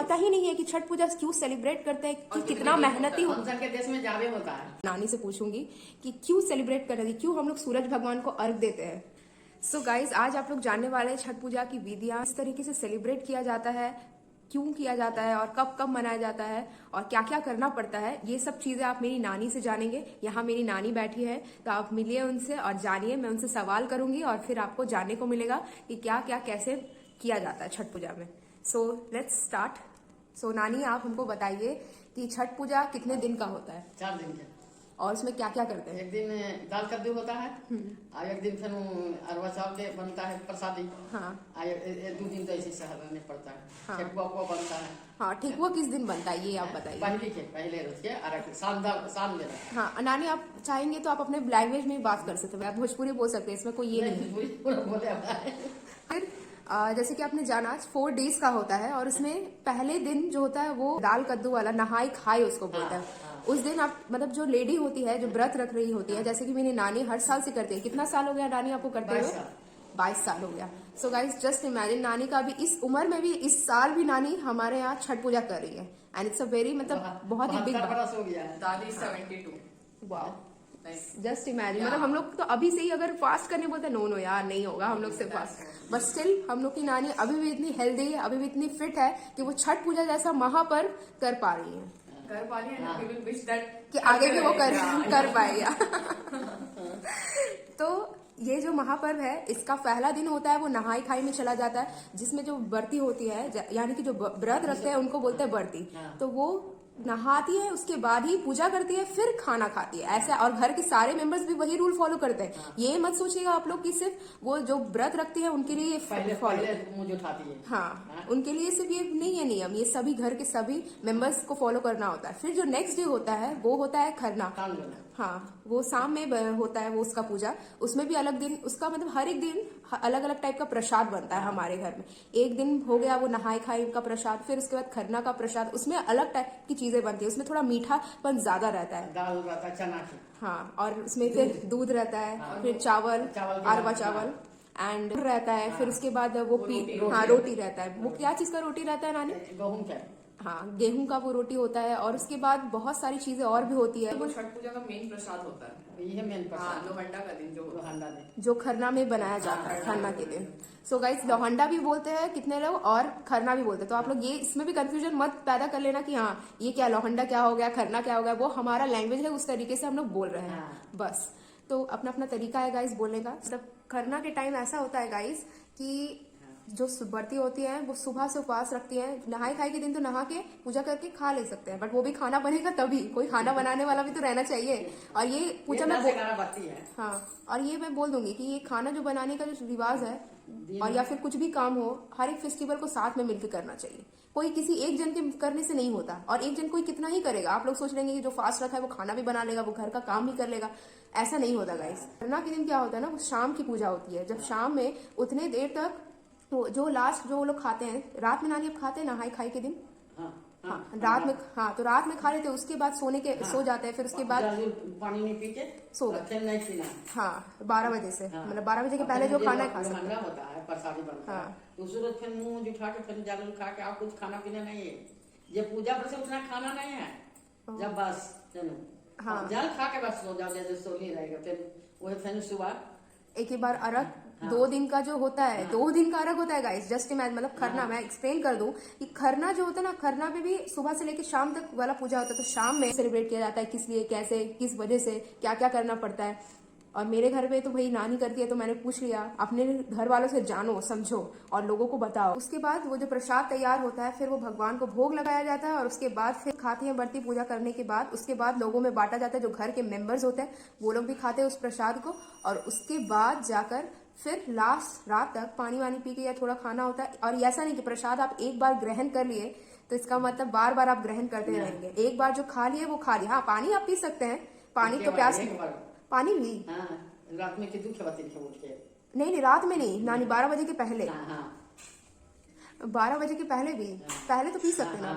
पता ही नहीं है कि छठ पूजा क्यों सेलिब्रेट करते हैं, कि कितना मेहनती हो। के देश में ज्यादा होता है। नानी से पूछूंगी कि क्यों सेलिब्रेट करते हैं, क्यों हम लोग सूरज भगवान को अर्घ देते हैं। सो गाइज, आज आप लोग जानने वाले हैं छठ पूजा की विधियां, इस तरीके से सेलिब्रेट किया जाता है, क्यों किया जाता है और कब कब मनाया जाता है और क्या क्या करना पड़ता है। ये सब चीजें आप मेरी नानी से जानेंगे। यहाँ मेरी नानी बैठी है, तो आप मिलिए उनसे और जानिए। मैं उनसे सवाल करूंगी और फिर आपको जानने को मिलेगा कि क्या क्या कैसे किया जाता है छठ पूजा में। So let's start. सो नानी, आप हमको बताइए कि छठ पूजा कितने दिन का होता है 4 दिन के। और उसमें क्या क्या करते हैं। एक दिन दाल कद्दू होता है और एक दिन फिर अरवा चावल के बनता है प्रसादी। हाँ और 2 दिन तो ऐसे शहर में पड़ता है। हाँ। ठेकुआ उकुआ बनता है। हाँ, ठेकुआ किस दिन बनता है ये आप बताइए। पहले रोज के और शाम में। हाँ नानी, आप चाहेंगे तो आप अपने लैंग्वेज में भी बात कर सकते हैं, आप भोजपुरी बोल सकते हैं, इसमें कोई ये नहीं है। बोले फिर जैसे कि आपने जाना 4 डेज का होता है और उसमें पहले दिन जो होता है वो दाल कद्दू वाला नहाई खाई उसको बोलते हैं। उस दिन आप मतलब जो लेडी होती है जो व्रत रख रही होती है, जैसे कि मेरी नानी हर साल से करती है। कितना साल हो गया नानी आपको करते हुए? 22 साल हो गया। सो गाइस, जस्ट इमेजिन, नानी का भी इस उम्र में भी इस साल भी नानी हमारे यहाँ छठ पूजा कर रही है। एंड इट्स अ वेरी मतलब बहुत ही बिग बरस हो गया। दादी 72। Wow, just imagine. मतलब हम लोग तो अभी से ही अगर फास्ट करने बोलते हैं, नो यार नहीं होगा हम लोग से फास्ट। बट स्टिल हम लोग की नानी अभी भी इतनी हेल्दी है, अभी भी इतनी फिट है कि वो छठ पूजा जैसा महापर्व कर पा रही है। कर पा रही है, we will wish that कि आगे भी वो कर पाएगा। तो ये जो महापर्व है, इसका पहला दिन होता है वो नहाई खाई में चला जाता है, जिसमें जो व्रती होती है यानी कि जो व्रत रखते हैं उनको बोलते हैं व्रती। तो वो नहाती है, उसके बाद ही पूजा करती है, फिर खाना खाती है ऐसा। और घर के सारे मेंबर्स भी वही रूल फॉलो करते हैं। ये मत सोचिएगा आप लोग कि सिर्फ वो जो व्रत रखती है उनके लिए मुझे उठाती है। हाँ, उनके लिए सिर्फ ये नहीं है नियम, ये सभी घर के सभी मेंबर्स को फॉलो करना होता है। फिर जो नेक्स्ट डे होता है वो होता है खरना। हाँ, वो शाम में होता है वो उसका पूजा। उसमें भी अलग दिन उसका मतलब हर एक दिन अलग अलग टाइप का प्रसाद बनता है हमारे घर में। एक दिन हो गया वो नहाई खाई का प्रसाद, फिर उसके बाद खरना का प्रसाद। उसमें अलग टाइप की चीजें बनती है, उसमें थोड़ा मीठापन ज्यादा रहता है। दाल रहता है चना की। हाँ, और उसमें फिर दूध रहता है, फिर चावल अरवा चावल एंड रहता है। फिर उसके बाद वो रोटी रहता है। वो क्या चीज का रोटी रहता है नानी? गेहूं का। हाँ, गेहूं का वो रोटी होता है। और उसके बाद बहुत सारी चीजें और भी होती है। वो छठ पूजा का मेन प्रसाद होता है। ये मेन प्रसाद लोहंडा का दिन जो खरना में बनाया जाता है, खरना के दिन। सो गाइस, लोहंडा भी बोलते हैं कितने लोग और खरना भी बोलते हैं। तो आप लोग ये इसमें भी कंफ्यूजन मत पैदा कर लेना कि हाँ ये क्या लोहंडा क्या हो गया, खरना क्या हो गया। वो हमारा लैंग्वेज है, उस तरीके से हम लोग बोल रहे हैं बस। तो अपना अपना तरीका है गाइस बोलने का। मतलब खरना के टाइम ऐसा होता है गाइस कि जो व्रती होती है वो सुबह से उपवास रखती है। नहाई खाई के दिन तो नहा के पूजा करके खा ले सकते हैं, बट वो भी खाना बनेगा तभी। कोई खाना बनाने वाला भी तो रहना चाहिए। और ये पूजा में हाँ, और ये मैं बोल दूंगी कि ये खाना जो बनाने का जो रिवाज है और या फिर कुछ भी काम हो, हर एक फेस्टिवल को साथ में मिलकर करना चाहिए। कोई किसी एक जन के करने से नहीं होता, और एक जन कोई कितना ही करेगा। आप लोग सोच लेंगे कि जो फास्ट रखा है वो खाना भी बना लेगा, वो घर का काम भी कर लेगा। ऐसा नहीं होता गाइस। खरना के दिन क्या होता है ना, वो शाम की पूजा होती है। जब शाम में उतने देर तक तो जो लास्ट जो वो लोग खाते हैं, रात में नानी अब खाते हैं नहाई खाई के दिन। हाँ, रात में। हाँ, तो रात में खा लेते हैं, उसके बाद सो जाते हैं। फिर उसके बाद पानी नहीं पीते, सो गए। नहीं पीना। हाँ, 12 बजे से मतलब 12 बजे के पहले जो खाना है खा सकते हैं। होता है प्रसादी बनता है। दूसरे फिर मुंह उठा के फिर जागल खा के आप कुछ खाना पीना नहीं है। ये पूजा पर से उतना खाना नहीं है। जब बस चलो जल खा के बस सो जाओ, जैसे सो नहीं रहेगा। फिर वही फिर सुबह एक ही बार अर्घ 2 दिन का जो होता है, 2 दिन का अर्घ होता है गाइस। जस्ट इमेजिन, मतलब खरना मैं एक्सप्लेन कर दूं कि खरना जो होता है ना, खरना में भी सुबह से लेकर शाम तक वाला पूजा होता है। तो शाम में सेलिब्रेट किया जाता है, किस लिए, कैसे, किस वजह से, क्या क्या करना पड़ता है। और मेरे घर पे तो भाई नानी करती है, तो मैंने पूछ लिया। अपने घर वालों से जानो, समझो और लोगों को बताओ। उसके बाद वो जो प्रसाद तैयार होता है, फिर वो भगवान को भोग लगाया जाता है। और उसके बाद फिर खाती है बर्ती पूजा करने के बाद। उसके बाद लोगों में बांटा जाता है, जो घर के मेंबर्स होते हैं वो लोग भी खाते हैं उस प्रसाद को। और उसके बाद जाकर फिर लास्ट रात तक पानी वानी पी के या थोड़ा खाना होता है। और ऐसा नहीं कि प्रसाद आप एक बार ग्रहण कर लिए तो इसका मतलब बार बार आप ग्रहण करते रहेंगे। एक बार जो खा लिए वो खा लिया। हाँ, पानी आप पी सकते हैं, पानी तो प्यास, पानी भी रात में कितनी खबरती उठ के नहीं, रात में नहीं नानी, 12 बजे के पहले। 12 बजे के पहले भी, पहले तो पी सकते हैं ना।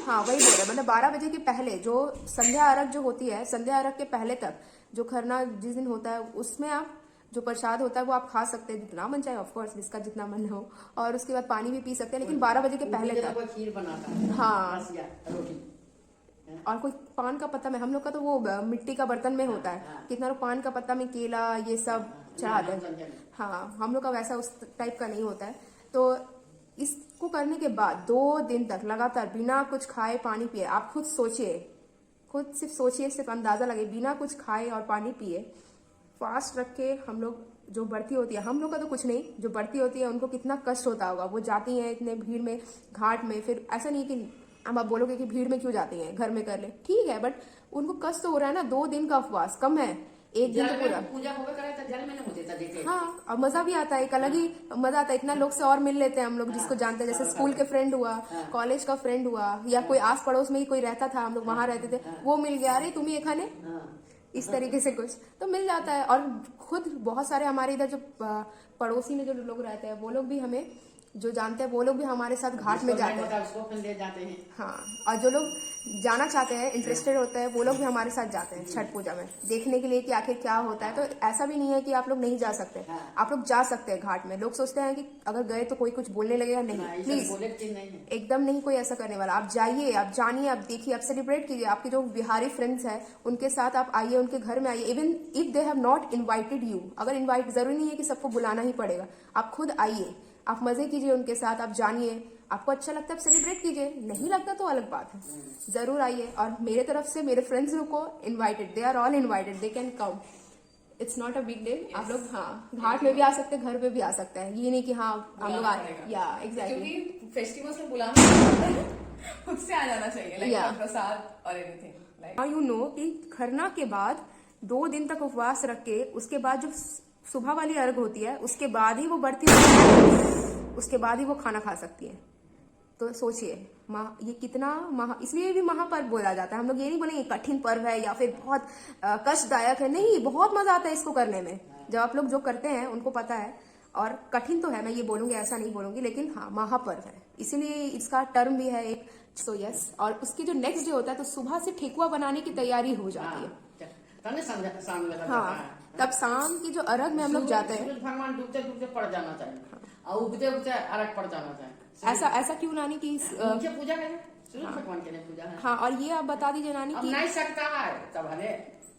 हाँ, वही बोल रहे, मतलब 12 बजे के पहले जो संध्या अर्घ जो होती है, संध्या अर्घ के पहले तक जो खरना जिस दिन होता है उसमें आप जो प्रसाद होता है वो आप खा सकते हैं जितना मन चाहे, ऑफ कोर्स जिसका जितना मन हो, और उसके बाद पानी भी पी सकते हैं, लेकिन 12 बजे के पहले तक। कोई खीर बनाता है, हाँ। बस या रोटी। और कोई पान का पत्ता में, हम लोग का तो वो मिट्टी का बर्तन में होता है, कितना लोग पान का पत्ता में केला ये सब चढ़ाते हैं। हाँ, हम लोग का वैसा उस टाइप का नहीं होता है। तो इसको करने के बाद 2 दिन तक लगातार बिना कुछ खाए पानी पिए, आप खुद सोचिए, खुद सिर्फ सोचिए, सिर्फ अंदाजा लगे, बिना कुछ खाए और पानी पिए फास्ट रख के हम लोग, जो बढ़ती होती है, हम लोग का तो कुछ नहीं, जो बढ़ती होती है उनको कितना कष्ट होता होगा। वो जाती हैं इतने भीड़ में, घाट में, फिर ऐसा नहीं कि अब आप बोलोगे कि भीड़ में क्यों जाती हैं, घर में कर ले, ठीक है, बट उनको कष्ट तो हो रहा है ना। 2 दिन का उपवास कम है, 1 दिन तो पूरा। पूजा होगा करे तो जल में नहीं होते था देखे। हाँ, और मजा भी आता है, एक अलग ही मजा आता है। इतना लोग से और मिल लेते हैं हम लोग जिसको जानते हैं, जैसे स्कूल के फ्रेंड हुआ, कॉलेज का फ्रेंड हुआ, या कोई आस पड़ोस में ही कोई रहता था, हम लोग वहां रहते थे, वो मिल गया, अरे तुम ये खाने, इस तरीके से कुछ तो मिल जाता है। और खुद बहुत सारे हमारे इधर जो पड़ोसी में जो लोग रहते हैं, वो लोग भी हमें जो जानते हैं, वो लोग भी हमारे साथ घाट में जाते हैं। उसको फिर ले जाते हैं। हाँ, और जो लोग जाना चाहते हैं, इंटरेस्टेड होते हैं, वो लोग भी हमारे साथ जाते हैं छठ पूजा में देखने के लिए कि आखिर क्या होता है। तो ऐसा भी नहीं है कि आप लोग नहीं जा सकते, आप लोग जा सकते हैं घाट में। लोग सोचते हैं कि अगर गए तो कोई कुछ बोलने लगेगा, नहीं, प्लीज एकदम नहीं कोई ऐसा करने वाला। आप जाइए, आप जानिए, आप देखिए, आप सेलिब्रेट कीजिए। आपके जो बिहारी फ्रेंड्स हैं उनके साथ आप आइए, उनके घर में आइए, even if they have not invited you. अगर इन्वाइट, जरूरी नहीं है कि सबको बुलाना ही पड़ेगा, आप खुद आइए, आप मजे कीजिए उनके साथ, आप जानिए, आपको अच्छा लगता है आप सेलिब्रेट कीजिए, नहीं लगता तो अलग बात है, जरूर आइए। और मेरे तरफ से मेरे फ्रेंड्स को invited, they are all invited, they can come, it's not a big day. आप लोग हाँ घाट में भी आ सकते हैं, घर पे भी आ सकते हैं, ये नहीं कि हाँ हम लोग या एग्जैक्टली, क्योंकि फेस्टिवल्स में बुलाना है, खुद से आ जाना चाहिए, लाइक प्रसाद और एनीथिंग लाइक। यू नो कि खरना के बाद 2 दिन तक उपवास रख के, उसके बाद जो सुबह वाली अर्घ होती है, उसके बाद ही वो बढ़ती है, उसके बाद ही वो खाना खा सकती है। तो सोचिए ये कितना इसलिए भी महापर्व बोला जाता है। हम लोग ये नहीं बोलेंगे कठिन पर्व है या फिर बहुत कष्टदायक है, नहीं, बहुत मजा आता है इसको करने में। जब आप लोग जो करते हैं उनको पता है, और कठिन तो है, मैं ये बोलूंगी, ऐसा नहीं बोलूंगी, लेकिन हाँ महापर्व है, इसीलिए इसका टर्म भी है एक। सो यस, और उसके जो नेक्स्ट डे होता है तो सुबह से ठेकुआ बनाने की तैयारी हो जाती है। हाँ, तब शाम की जो अर्घ में हम लोग जाते हैं, भगवान डूबते डूबते पड़ जाना चाहिए और उगते उगते अर्घ पड़ जाना चाहिए। ऐसा क्यों नानी की पूजा करें, सूरज भगवान के लिए पूजा है। हाँ, और ये आप बता दीजिए नानी अब की, नहीं सकता है तब हले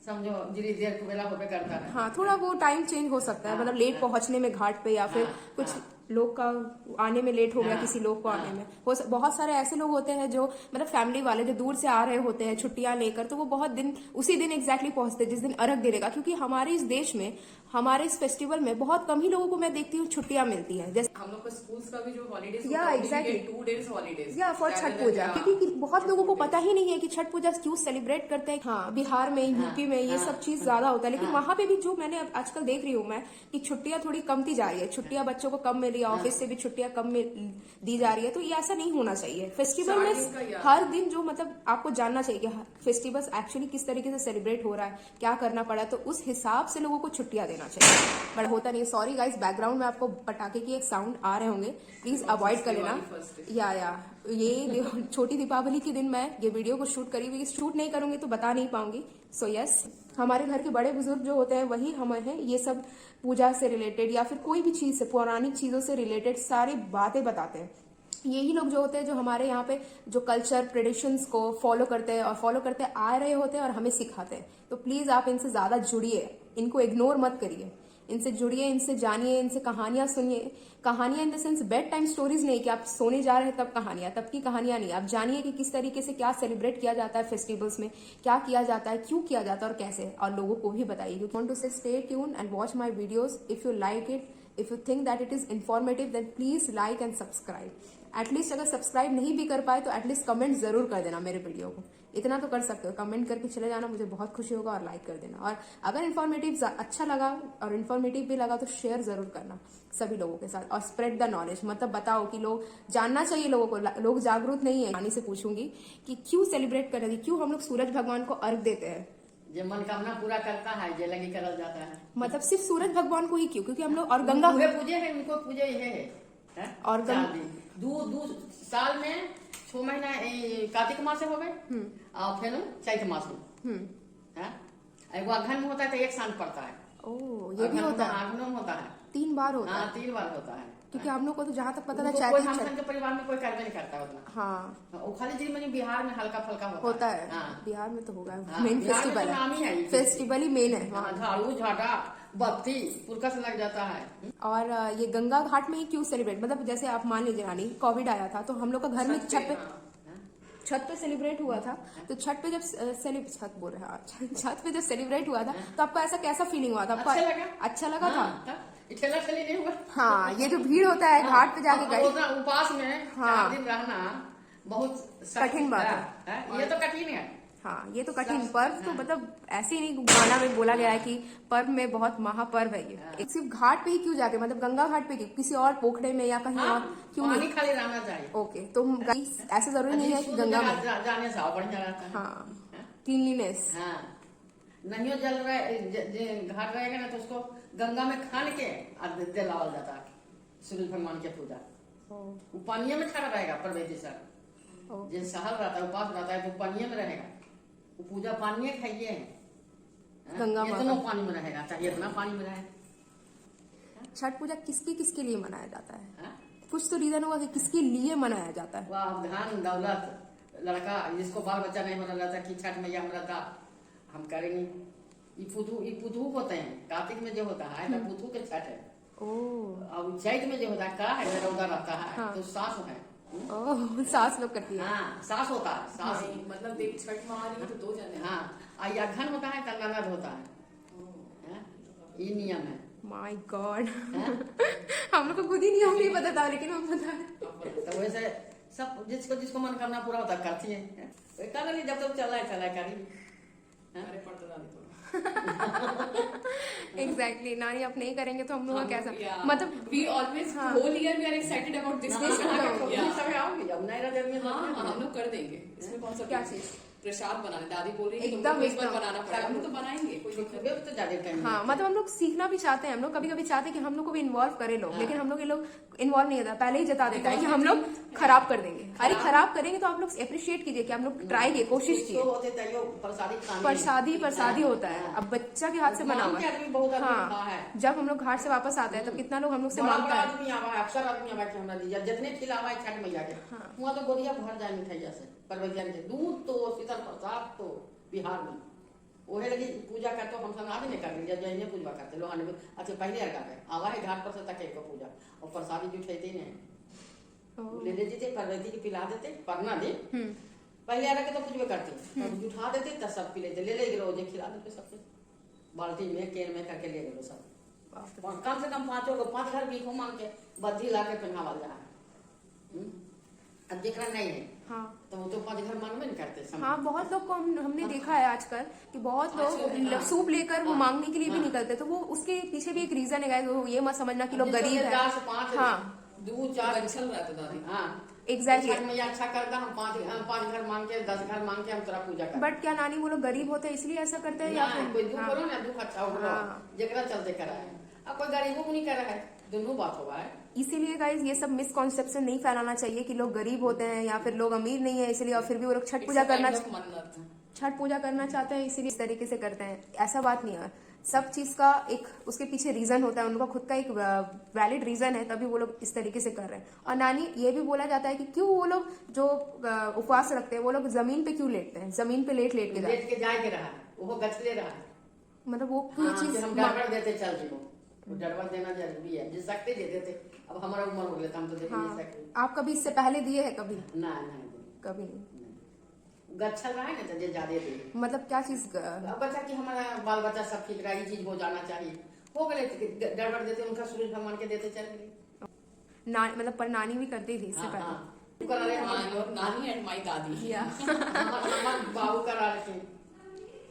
समझो धीरे देर को बेला होके करता है। हाँ, थोड़ा वो टाइम चेंज हो सकता है, मतलब लेट पहुंचने में घाट पे, या फिर कुछ लोग का आने में लेट हो गया, किसी लोग को आने में बहुत सारे ऐसे लोग होते हैं जो मतलब फैमिली वाले जो दूर से आ रहे होते हैं छुट्टियां लेकर, तो वो बहुत दिन उसी दिन एग्जैक्टली पहुंचते हैं जिस दिन अर्घ देगा। क्योंकि हमारे इस देश में, हमारे इस फेस्टिवल में बहुत कम ही लोगों को मैं देखती हूँ छुट्टियां मिलती है। जैसे हम लोग को स्कूल्स का भी जो हॉलीडेज, या एग्जैक्टली 2 days हॉलीडेज या फॉर छठ पूजा, क्योंकि बहुत लोगों को पता ही नहीं है कि छठ पूजा क्यों सेलिब्रेट करते हैं। हाँ, बिहार में, यूपी में ये सब चीज ज्यादा होता है, लेकिन वहां पे भी जो मैंने आजकल देख रही हूँ मैं कि छुट्टियां थोड़ी कमती जा रही है, छुट्टियां बच्चों को कम मिल रही है, ऑफिस से भी छुट्टियां कम में दी जा रही है। तो ये ऐसा नहीं होना चाहिए। फेस्टिवल में हर दिन जो मतलब आपको जानना चाहिए कि फेस्टिवल्स एक्चुअली किस तरीके से सेलिब्रेट हो रहा है, क्या करना पड़ा है, तो उस हिसाब से लोगों को छुट्टियां देना चाहिए। बट होता नहीं है। सॉरी गाइस, बैकग्राउंड में आपको पटाखे की एक साउंड आ रहे होंगे, प्लीज अवॉइड कर लेना। या ये छोटी दीपावली के दिन मैं ये वीडियो को शूट करी हुई, शूट नहीं करूंगी तो बता नहीं पाऊंगी। सो यस, हमारे घर के बड़े बुजुर्ग जो होते हैं वही हमें ये सब पूजा से रिलेटेड या फिर कोई भी चीज से, पौराणिक चीजों से रिलेटेड सारी बातें बताते हैं। यही लोग जो होते हैं जो हमारे यहाँ पे जो कल्चर ट्रेडिशंस को फॉलो करते हैं और फॉलो करते आ रहे होते हैं और हमें सिखाते हैं। तो प्लीज आप इनसे ज्यादा जुड़िए, इनको इग्नोर मत करिए, इनसे जुड़िए, इनसे जानिए, इनसे कहानियां सुनिए। कहानियां in the sense bed time stories नहीं कि आप सोने जा रहे हैं तब कहानियां, तब की कहानियां नहीं। आप जानिए कि किस तरीके से क्या सेलिब्रेट किया जाता है फेस्टिवल्स में, क्या किया जाता है, क्यों किया जाता है और कैसे, और लोगों को भी बताइए। You want to say stay tune and watch my videos. If you like it, if you think that it is informative, then please like and subscribe. At least अगर सब्सक्राइब नहीं भी कर पाए तो एटलीस्ट कमेंट जरूर कर देना मेरे वीडियो को, इतना तो कर सकते हो, कमेंट करके चले जाना, मुझे बहुत खुशी होगा। और लाइक कर देना, और अगर इन्फॉर्मेटिव अच्छा लगा और इन्फॉर्मेटिव भी लगा तो शेयर जरूर करना सभी लोगों के साथ। और स्प्रेड द नॉलेज, मतलब बताओ कि लोग जानना चाहिए, लोगों को, लोग जागरूक नहीं है। रानी से पूछूंगी कि क्यों सेलिब्रेट कर रही, क्यों हम लोग सूरज भगवान को अर्घ देते हैं। जो मनकामना पूरा करता है जे लगी करल जाता है, मतलब सिर्फ सूरज भगवान को ही क्यों? क्योंकि हम लोग और गंगा पूजे है, उनको पूजे है। और दू साल में 6 महीना कार्तिक मास हो गए और फिर चैत मास में एगो अघन में होता है तो एक सांझ पड़ता है, ओ ये भी होता है, आगमन होता है। 3 बार होता है। हाँ 3 बार होता है। क्योंकि हम लोग को तो जहाँ तक पता था उनको चाय कोई की हम छत। सबके परिवार में कोई कार्य नहीं करता उतना। हाँ वो खाली जी में बिहार में हल्का फुल्का होता है। हाँ। बिहार में तो होगा, हाँ, मेन बिहार में फेस्टिवल तो नाम ही है है, ये। फेस्टिवल ही मेन है हाँ, वहाँ। झाड़ू झाटा बत्ती पुरका से लग जाता है। और ये गंगा घाट में क्यों सेलिब्रेट, मतलब जैसे आप मान लीजिए रानी, कोविड आया था तो हम लोग का घर में छत पे सेलिब्रेट हुआ था। तो छत पे जब छत बोल रहे हैं आप, छत पे जब सेलिब्रेट हुआ था तो आपको ऐसा कैसा फीलिंग हुआ था? आपको अच्छा लगा। अच्छा लगा था? ठेला ठेली नहीं हुआ। हाँ, ये जो भीड़ होता है घाट पे जाके गए, उतना उपास में 4 दिन रहना बहुत कठिन बात है। ये तो कठिन है। हाँ ये तो कठिन पर्व तो मतलब ऐसे ही नहीं, गाना में बोला गया है कि पर्व में बहुत महापर्व है ये। एक सिर्फ घाट पे ही क्यों जाके, मतलब गंगा घाट पे क्यों, किसी और पोखरे में या कहीं और क्यों पानी नहीं? खाली रहना चाहिए। ओके, तो ऐसा जरूरी नहीं है कि गंगा में। जाने से बढ़िया रहता है। हाँ, क्लीनलीनेस। हाँ, नहीं जल घाट रहेगा ना तो उसको गंगा में खान के दिलावल जाता है सूर्य भगवान के पूजा। वो पानिये में खड़ा रहेगा परवेती सर, जिन सहल रहता है उपास रहता है तो पानिये में रहेगा, वो पूजा पानिये खाइए गंगा इतना पानी में रहेगा, चाहिए इतना पानी में रहे। छठ पूजा किसके किसके लिए मनाया जाता है? हाँ? कुछ तो रीजन होगा कि किसके लिए मनाया जाता है। वह धन दौलत लड़का जिसको बाल बच्चा नहीं होना रहता कि छठ मैया हम रहता हम करेंगे। ये पुतू होते हैं, कार्तिक में जो होता है तो पुतू के छठ है। और चैत में जो होता है का है रौदा रहता है। हाँ। तो सास है। ओह, सास लोग करती है। हाँ, सास होता है, सास मतलब देख छठ महारानी तो 2 जने। हाँ, या घन होता है तो ननद होता है। ये नियम है। माय गॉड, हम लोग को खुद ही नियम नहीं पता था, लेकिन हम बता रहे। तो वैसे सब जिसको मन करना पूरा होता करती है। जब तक चला है करी। एग्जैक्टली, नानी आप नहीं करेंगे तो हम लोग कैसा, मतलब we always whole year we are excited about this. हम लोग कर देंगे, इसमें कौन सा क्या चीज प्रसाद बनाने दादी बोल रही है एकदम बनाना पड़ेगा, हम लोग तो बनाएंगे कोई दिक्कत तो ज्यादा टाइम। हाँ, मतलब हम लोग सीखना भी चाहते हैं, हम लोग कभी कभी चाहते हैं कि हम लोग को भी इन्वॉल्व करे लोग, लेकिन हम लोग ये लोग इन्वॉल्व नहीं होता, पहले ही जता देता है कि हम लोग खराब कर देंगे। अरे खराब करेंगे तो आप लोग अप्रिशिएट कीजिए कि हम लोग ट्राई किए, कोशिश किए। प्रसादी होता है, अब बच्चा के हाथ से बना हुआ है। हाँ, जब हम लोग घाट से वापस आते हैं तो कितना लोग हम लोग से मांगता है। अक्सर आदमी जितने खिलावा छठ मैया के वहाँ तो गोदिया भर जाए मिठाइया से परवैया के दूध तो शीतल प्रसाद तो बिहार में ओहे लगी पूजा करते हम सब आज नहीं कर लिया जैने पूजा करते लोग अच्छा पहले अर्घा है आवा है घाट पर से तक एक पूजा और प्रसादी जुटाते नहीं ले लेते परवैती की पिला देते परना दे पहले अर्घ के तो पूजा करते जुठा देते तब सब पी लेते ले रोजे खिला देते सबके बाल्टी में केन में करके ले गए सब कम से कम 5 घर भी मांग के बद्धी ला के पहनावा जा अब देखना नहीं है। हाँ, तो वो तो 5 घर मांग में नहीं करते। हाँ, बहुत लोग को हमने देखा है आजकल कि बहुत लोग सूप लेकर वो मांगने के लिए भी निकलते, तो वो उसके पीछे भी एक रीजन है, वो ये मत समझना कि लोग गरीब है। हाँ, 2-4 चल रहा था दादी। हाँ, एग्जैक्टली, मैं अच्छा करता हम 5 घर मांग के 10 घर मांग के हम तेरा पूजा करते। बट क्या नानी वो लोग गरीब होते हैं इसलिए ऐसा करते हैं, या फिर कोई दुख करो ना दुख अच्छा हो जगह चलते करा है। अब कोई गरीबों को नहीं करा है, दोनों बात हुआ है। इसीलिए गाइज ये सब मिसकॉन्सेप्शन नहीं फैलाना चाहिए कि लोग गरीब होते हैं या फिर लोग अमीर नहीं है इसलिए, और फिर भी वो लोग छठ पूजा करना चाहते हैं इसीलिए इस तरीके से करते हैं, ऐसा बात नहीं है। सब चीज का एक उसके पीछे रीजन होता है, उनका खुद का एक वैलिड रीजन है, तभी वो लोग इस तरीके से कर रहे हैं। और नानी ये भी बोला जाता है कि क्यों वो लोग जो उपवास रखते हैं वो लोग जमीन पे क्यों लेटते हैं, जमीन पे लेट के जाए रहा वो गचले रहा, मतलब वो कोई चीज हम देते चल जी डरवा देना जरूरी है, जिस सकते दे देते। अब हमारा उम्र हो गया हम तो दे नहीं सकते। आप कभी इससे पहले दिए है? कभी ना कभी नहीं। गच्छल रहा है ना तो ज्यादा दे, मतलब क्या चीज बच्चा की हमारा बाल बच्चा सब ठीक रहा, ये चीज हो जाना चाहिए, हो गए गड़बड़ देते उनका सूरज भगवान के देते चल गए। मतलब पर नानी भी करती थी इससे पहले। नानी एंड माई दादी बाबू करा रहे थे।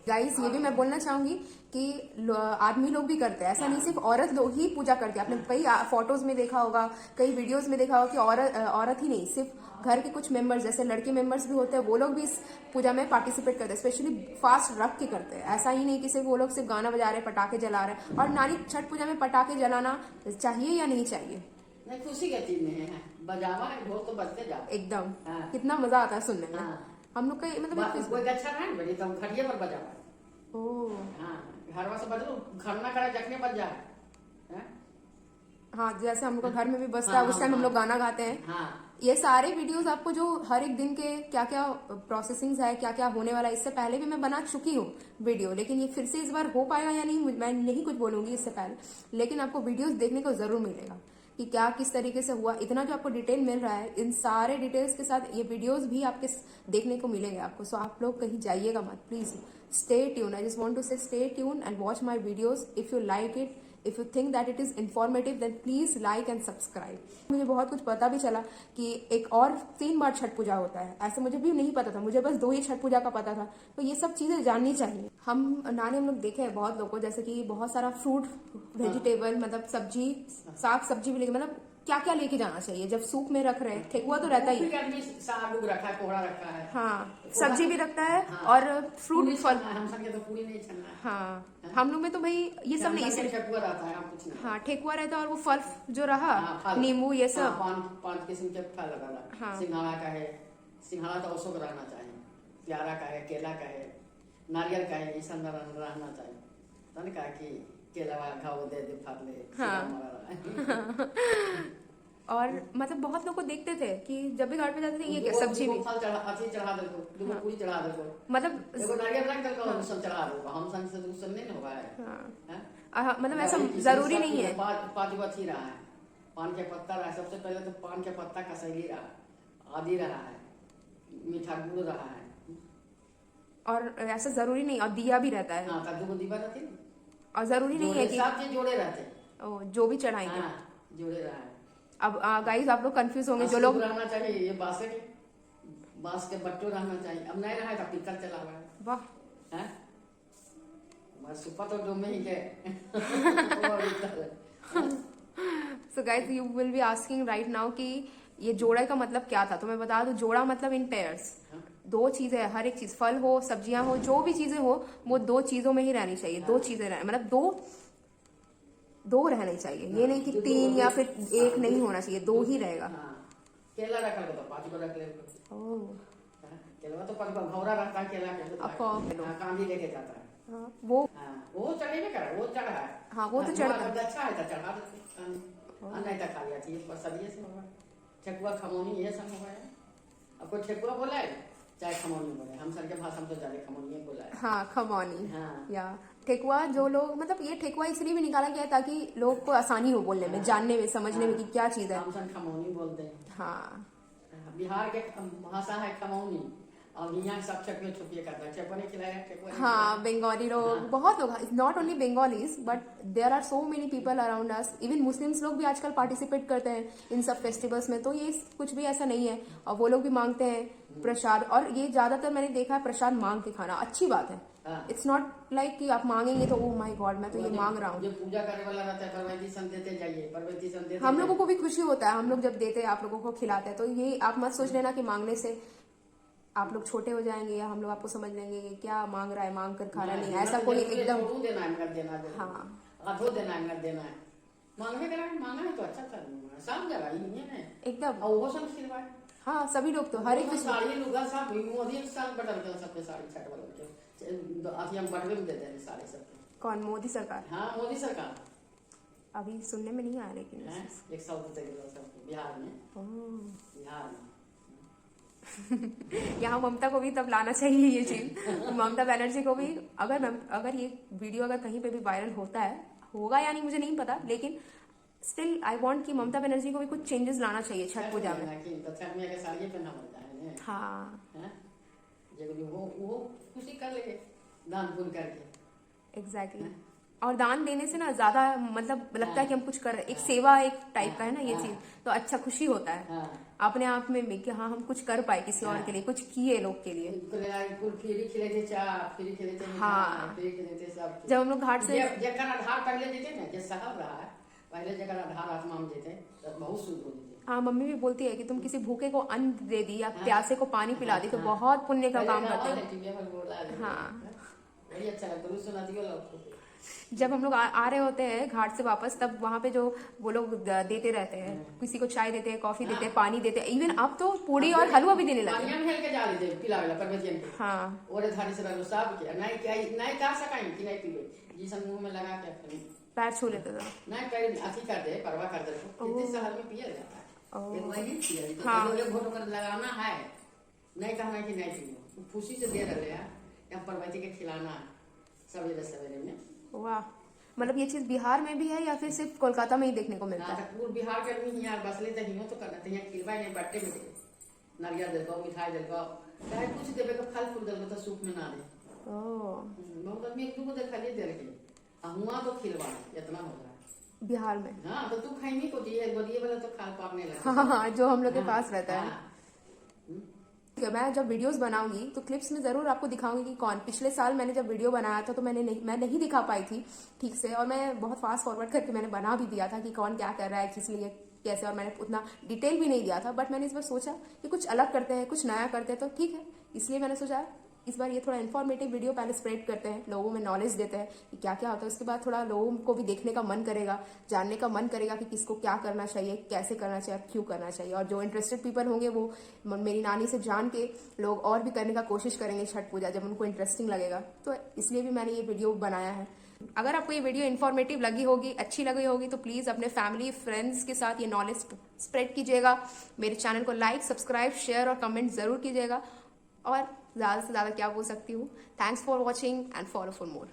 गाइस ये भी मैं बोलना चाहूंगी कि आदमी लोग भी करते हैं, ऐसा नहीं सिर्फ औरत लोग ही पूजा करते हैं। आपने कई फोटोज में देखा होगा, कई वीडियोस में देखा होगा कि औरत ही नहीं, सिर्फ घर के कुछ मेंबर्स जैसे लड़के मेंबर्स भी होते हैं वो लोग भी इस पूजा में पार्टिसिपेट करते हैं, स्पेशली फास्ट रख के करते हैं। ऐसा ही नहीं कि सिर्फ वो लोग सिर्फ गाना बजा रहे हैं, पटाखे जला रहे हैं। और नानी छठ पूजा में पटाखे जलाना चाहिए या नहीं चाहिए? नहीं, खुशी का चीज नहीं है, बजावा है ढोल तो बजते जाओ एकदम। कितना मजा आता है सुनने में। हम लोग का मतलब कोई अच्छा रहा है तो खड़िया पर बजावा। घरवा से बदलो खरना करे जखने बज जाए हैं? हाँ, जैसे हम लोग का घर में भी बजता है उस टाइम हम लोग गाना गाते हैं। हाँ ये सारे वीडियोस आपको जो हर एक दिन के क्या क्या प्रोसेसिंग्स है, क्या क्या होने वाला है, इससे पहले भी मैं बना चुकी हूँ वीडियो, लेकिन ये फिर से इस बार हो पाएगा या नहीं मैं नहीं कुछ बोलूंगी इससे पहले, लेकिन आपको वीडियोस देखने को जरूर मिलेगा कि क्या किस तरीके से हुआ। इतना जो आपको डिटेल मिल रहा है, इन सारे डिटेल्स के साथ ये वीडियोस भी आपके देखने को मिलेंगे आपको। सो आप लोग कहीं जाइएगा मत, please stay tune. I just want to say stay tune and watch my videos. If you like it, if you think that it is informative, then please like and subscribe. मुझे बहुत कुछ पता भी चला कि एक और 3 बार छठ पूजा होता है, ऐसे मुझे भी नहीं पता था, मुझे बस 2 ही छठ पूजा का पता था। तो ये सब चीजें जाननी चाहिए। हम लोग देखे हैं बहुत लोगों को, जैसे कि बहुत सारा फ्रूट वेजिटेबल मतलब सब्जी साग सब्जी भी लेके, मतलब क्या क्या लेके जाना चाहिए जब सूप में रख रहे हैं। ठेकुआ तो रहता ही है, आदमी साग उग रखा है, कोहड़ा रखा है। हाँ, सब्जी भी रखता है और फ्रूट फल। हम सब के तो पूरी नहीं छलना है। हाँ, हम लोग में तो भाई ये सब नहीं, इसे ठेकुआ रहता है, हम कुछ नहीं। हाँ, ठेकुआ रहता है और वो फल जो रहा फल। नींबू ये सब। 5 किस्म के फल लगा। हाँ। सिंघाड़ा का है, सिंघाड़ा तो अशोक रहना चाहिए, प्यारा का है, केला का है, नारियल का है, ये सब रहना चाहिए। तने कहा कि केला घाव दे दे फल ले। हाँ। और मतलब बहुत लोग को देखते थे कि जब भी घर पे जाते थे ये क्या सब्जी भी फल चढ़ा दे को, दूगो पूरी चढ़ा दे को, मतलब एगो नारियल रख दे को, सब चढ़ा दे को। हम संग से दूसरा नहीं होगा है। हाँ, मतलब ऐसा जरूरी नहीं है। 5 गो अथी रहा है, पान के पत्ता रहा है। सबसे पहले तो पान के पत्ता का शैली रहा, आदि रहा है, मीठा गुड़ रहा है, और ऐसा जरूरी नहीं, और दिया भी रहता है। हाँ, कद्दू को दीवा रहती है, और जरूरी नहीं है कि सब चीज जोड़े रहते, जो भी चढ़ाएंगे। हाँ, जोड़े रहा है। अब गाइस आप लोग कंफ्यूज होंगे जो लोग रहना चाहिए, ये बांस के बट्टो रहना चाहिए। अब नहीं रहा है तो पीकर चला हुआ है। वाह, हैं? बस सुपा तो डोमे ही के। So guys you will be asking right now कि ये जोड़ा का मतलब क्या था। तो मैं बता दूं, जोड़ा मतलब इन पेयर्स, 2 चीजें, हर एक चीज, फल हो सब्जियां हो जो भी चीजें हो वो 2 चीजों में ही रहनी चाहिए। 2 चीजें मतलब 2 रहने चाहिए, ये नहीं कि 3 या फिर 1 नहीं होना चाहिए, 2 ही रहेगा। केला रख लो तो 5 गो रख ले। केला तो 5 गो घौरा रहता है केला के, कांदी लेके जाता है। वो चढ़े में करा, वो चढ़ा है। हाँ, वो तो चढ़ता है। अच्छा है तो चढ़ा देते, नहीं तो खा लिया चाहिए। सदिये से होगा ठेकुआ खमौनी ये सब होगा। अब कोई ठेकुआ बोला है चाहे खमौनी बोले, हम सर के भाषा में तो ज्यादा खमौनी बोला है। हाँ, खमौनी। हाँ। या ठेकुआ, जो लोग मतलब ये ठेकुआ इसलिए भी निकाला गया है ताकि लोग को आसानी हो बोलने में, जानने में, समझने में कि क्या चीज है। हम सब खमौनी बोलते हैं। हाँ, बिहार के भाषा है खमौनी, और यहाँ सब ठेकुए छुपिए करता है, ठेकुआ नहीं खिलाया, ठेकुआ नहीं हाँ, बंगाली लोग, बहुत लोग, not only Bengalis but there are so many people around us. Even Muslims लोग भी आजकल पार्टिसिपेट करते हैं इन सब फेस्टिवल्स में। तो ये कुछ भी ऐसा नहीं है, और वो लोग भी मांगते हैं प्रसाद, और ये ज्यादातर मैंने देखा है प्रसाद मांग के खाना अच्छी बात है। इट्स नॉट लाइक कि आप मांगेंगे तो ओ माय गॉड मैं तो ये मांग रहा हूँ। जो पूजा करने वाला रहता है परवैती सन देते जाइए, परवैती सन देते। हम लोगों को भी खुशी होता है, हम लोग जब देते हैं आप लोगों को खिलाते हैं। तो ये आप मत सोच लेना कि मांगने से आप लोग छोटे हो जाएंगे या हम लोग आपको समझ लेंगे कि क्या मांग रहा है, मांग कर खाना नहीं, ऐसा कोई एकदम। देना है मगर देना है, हाँ, आधो देना है मगर देना है, मांगने करा मांगा है तो अच्छा था, सब जगह ये है एकदम। और वो सब खिलवाए। हाँ, सभी लोग तो हर एक साड़ी लुगा सब मोदी साल बटल के सबके साड़ी छठ वाले के अथी हम बटवे में देते हैं साड़ी सबके। कौन, मोदी सरकार? हाँ, मोदी सरकार अभी सुनने में नहीं आया लेकिन 100 देते सबको बिहार में। बिहार में यहाँ ममता को भी तब लाना चाहिए ये चीज। ममता बनर्जी को भी, अगर ये वीडियो अगर कहीं पे भी वायरल होता है, होगा या नहीं मुझे नहीं पता, लेकिन स्टिल आई वांट कि ममता बनर्जी को भी कुछ चेंजेस लाना चाहिए छठ पूजा में। हाँ, वो खुशी कर ले दान पुण्य करके। एग्जैक्टली। और दान देने से ना ज्यादा मतलब लगता है कि हम कुछ कर रहे हैं, एक सेवा एक टाइप का है ना ये चीज, तो अच्छा खुशी होता है अपने आप में भी कि हाँ हम कुछ कर पाए किसी और के लिए, कुछ किए लोग के लिए। फ्री खिले थे चाय, फ्री खिले थे, हाँ, फ्री खिले थे सब। जब हम लोग घाट से जकर आधार पहले देते ना, जो साहब रहा है पहले जकर आधार आत्मा में देते तो बहुत शुद्ध हो जाते। हाँ, मम्मी भी बोलती है कि तुम किसी भूखे को अन्न दे दी या प्यासे को पानी पिला दी तो बहुत पुण्य का काम करते हो। हाँ, बड़ी अच्छा लगता है सुनाती हो। जब हम लोग आ रहे होते हैं घाट से वापस, तब वहाँ पे जो वो लोग देते रहते हैं, किसी को चाय देते हैं, कॉफी देते हैं, पानी देते हैं, इवन अब तो पूड़ी और हलवा भी देने लगे। पानिया में हेल के जा लीजिए पिलावेला परवजियन के। हाँ और धारी से रंग साफ किया नहीं क्या नहीं का सकाई कि नहीं पीवे जिसन मुंह में लगा के अपने पैर छू लेते थे। नहीं पैर अथी कर दे परवा कर दे कितने शहर में पिया जाता है ये वही नहीं पिया जाता हाँ। ये फोटो कर लगाना है नहीं कहना कि नहीं पियो खुशी से दे रहे हैं या परवती के खिलाना सवेरे सवेरे में। वाह, मतलब ये चीज बिहार में भी है या फिर सिर्फ कोलकाता में ही देखने को मिलता है? पूरे बिहार के आदमी यहाँ बसले तो हियो तो करना तो यहाँ खिलवाई नहीं बट्टे में दे नारियल दे दो मिठाई दे दो चाहे कुछ देवे का फल फूल दे तो सूप में ना दे। बहुत आदमी एक दूसरे देखा दे रहे हुआ तो खिलवा इतना हो रहा है बिहार में। हाँ तो तू खाई नहीं को दिए बोलिए वाला तो खा पाने लगा। हाँ, जो हम लोग के पास रहता है। हाँ। मैं जब वीडियोस बनाऊंगी तो क्लिप्स में जरूर आपको दिखाऊंगी कि कौन। पिछले साल मैंने जब वीडियो बनाया था तो मैं नहीं दिखा पाई थी ठीक से, और मैं बहुत फास्ट फॉरवर्ड करके मैंने बना भी दिया था कि कौन क्या कर रहा है, किस लिए कैसे, और मैंने उतना डिटेल भी नहीं दिया था। बट मैंने इस बार सोचा कि कुछ अलग करते हैं, कुछ नया करते हैं, तो ठीक है, इसलिए मैंने सोचा इस बार ये थोड़ा इन्फॉर्मेटिव वीडियो पहले स्प्रेड करते हैं, लोगों में नॉलेज देते हैं कि क्या क्या होता है। उसके बाद थोड़ा लोगों को भी देखने का मन करेगा, जानने का मन करेगा कि किसको क्या करना चाहिए, कैसे करना चाहिए, क्यों करना चाहिए। और जो इंटरेस्टेड पीपल होंगे वो मेरी नानी से जान के लोग और भी करने का कोशिश करेंगे छठ पूजा, जब उनको इंटरेस्टिंग लगेगा। तो इसलिए भी मैंने ये वीडियो बनाया है। अगर आपको ये वीडियो इन्फॉर्मेटिव लगी होगी, अच्छी लगी होगी, तो प्लीज़ अपने फैमिली फ्रेंड्स के साथ ये नॉलेज स्प्रेड कीजिएगा। मेरे चैनल को लाइक, सब्सक्राइब, शेयर और कमेंट ज़रूर कीजिएगा। और ज़्यादा से ज़्यादा क्या बोल सकती हूँ, thanks for watching and follow for more.